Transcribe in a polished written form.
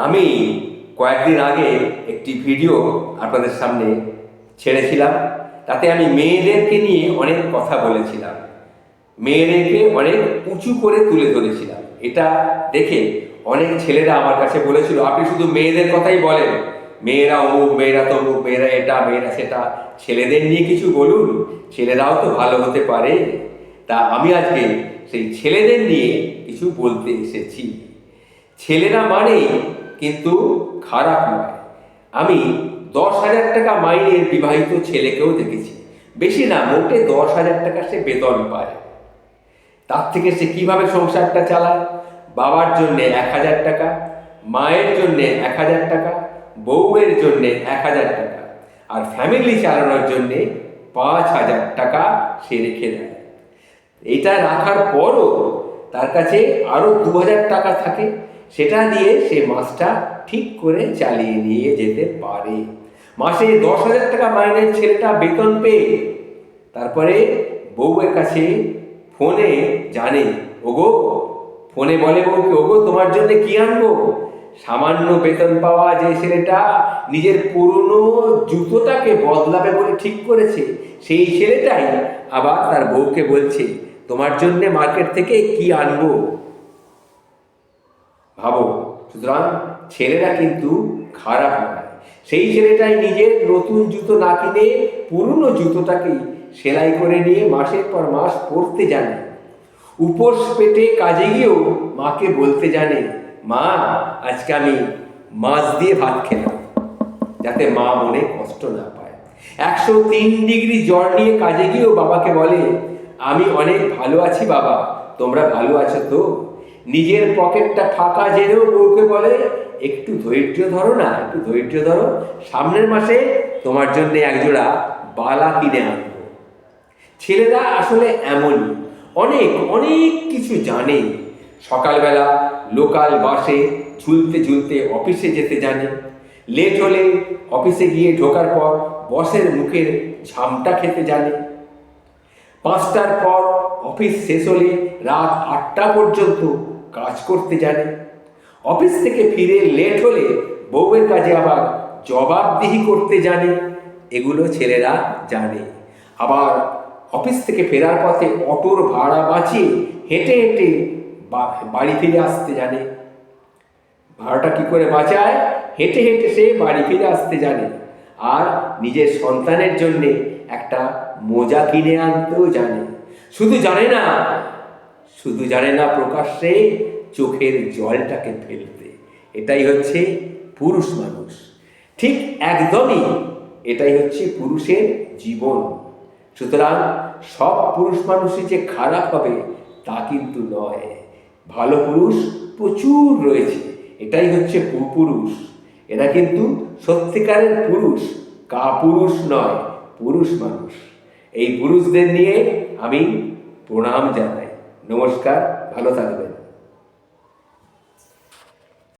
আমি কয়েকদিন আগে একটি ভিডিও আপনাদের সামনে ছেড়েছিলাম। তাতে আমি মেয়েদেরকে নিয়ে অনেক কথা বলেছিলাম, মেয়েদেরকে অনেক উঁচু করে তুলে ধরেছিলাম। এটা দেখে অনেক ছেলেরা আমার কাছে বলেছিল, আপনি শুধু মেয়েদের কথাই বলেন, মেয়েরা অমুক, মেয়েরা তমুক, মেয়েরা এটা, মেয়েরা সেটা, ছেলেদের নিয়ে কিছু বলুন, ছেলেরাও তো ভালো হতে পারে। তা আমি আজকে সেই ছেলেদের নিয়ে কিছু বলতে এসেছি। ছেলেরা মানেই কিন্তু খারাপ নয়। আমি 10,000 টাকা মাইনের বিবাহিত ছেলেকেও দেখেছি, বেশি না, মোটে 10,000 টাকা সে বেতন পায়। তার থেকে সে কিভাবে সংসারটা চালায়? বাবার জন্যে 1,000 টাকা, মায়ের জন্যে 1,000 টাকা, বউয়ের জন্যে 1,000 টাকা, আর ফ্যামিলি চালানোর জন্যে 5,000 টাকা সে রেখে দেয়। এটা রাখার পরও তার কাছে আরও 2,000 টাকা থাকে, সেটা দিয়ে সে মাসটা ঠিক করে চালিয়ে নিয়ে যেতে পারে। মাসে 10,000 টাকা মাইনের ছেলেটা বেতন পেয়ে তারপরে বউয়ের কাছে ফোনে জানে, ওগো, ফোনে বলে বউকে, ওগো তোমার জন্য কি আনবো? সামান্য বেতন পাওয়া যে ছেলেটা নিজের পুরনো জুতোটাকে বদলাবে বলে ঠিক করেছে, সেই ছেলেটাই আবার তার বউকে বলছে, তোমার জন্যে মার্কেট থেকে কি আনবো। ভাবো, সুতরাং ছেলেরা কিন্তু খারাপ নয়। সেই ছেলেটাই নিজের নতুন জুতো না কিনে পুরনো জুতোটাকেই সেলাই করে নিয়ে মাসের পর মাস পরতে জানে। উপোস পেটে কাজে গিয়েও মাকে বলতে জানে, মা, আজকে আমি মাছ দিয়ে ভাত খেলাম, যাতে মা মনে কষ্ট না পায়। 103 ডিগ্রি জ্বর নিয়ে কাজে গিয়েও বাবাকে বলে, আমি অনেক ভালো আছি বাবা, তোমরা ভালো আছো তো? নিজের পকেটটা ফাঁকা জেনেও বউকে বলে, একটু ধৈর্য ধরো না, একটু ধৈর্য ধরো, সামনের মাসে তোমার জন্য একজোড়া বালা কিনে আনবো। ছেলেরা আসলে এমনই, অনেক অনেক কিছু জানে। সকালবেলা লোকাল বাসে ঝুলতে ঝুলতে অফিসে যেতে জানে, লেট হলে অফিসে গিয়ে ঢোকার পর বসের মুখের ঝামটা খেতে জানে, 5টার পর অফিস শেষ হলে রাত 8টা পর্যন্ত কাজ করতে জানে, অফিস থেকে ফিরে লেট হলে বউয়ের কাজে আবার জবাবদিহি করতে জানে। এগুলো ছেলেরা জানে। আবার অফিস থেকে ফেরার পথে অটোর ভাড়া বাঁচিয়ে হেঁটে হেঁটে বাড়ি ফিরে আসতে জানে। ভাড়াটা কি করে বাঁচায়? হেঁটে হেঁটে সে বাড়ি ফিরে আসতে জানে। আর নিজের সন্তানের জন্যে একটা মোজা কিনে আনতেও জানে। শুধু জানে না প্রকাশ্যে চোখের জলটাকে ফেলতে। এটাই হচ্ছে পুরুষ মানুষ। ঠিক একদমই এটাই হচ্ছে পুরুষের জীবন। সুতরাং সব পুরুষ মানুষই যে খারাপ হবে তা কিন্তু নয়। ভালো পুরুষ প্রচুর রয়েছে, এটাই হচ্ছে পুরুষ। এরা কিন্তু সত্যিকারের পুরুষ, কাপুরুষ নয়, পুরুষ মানুষ। এই পুরুষদের নিয়ে আমি প্রণাম জানাই। নমস্কার, ভালো থাকবেন।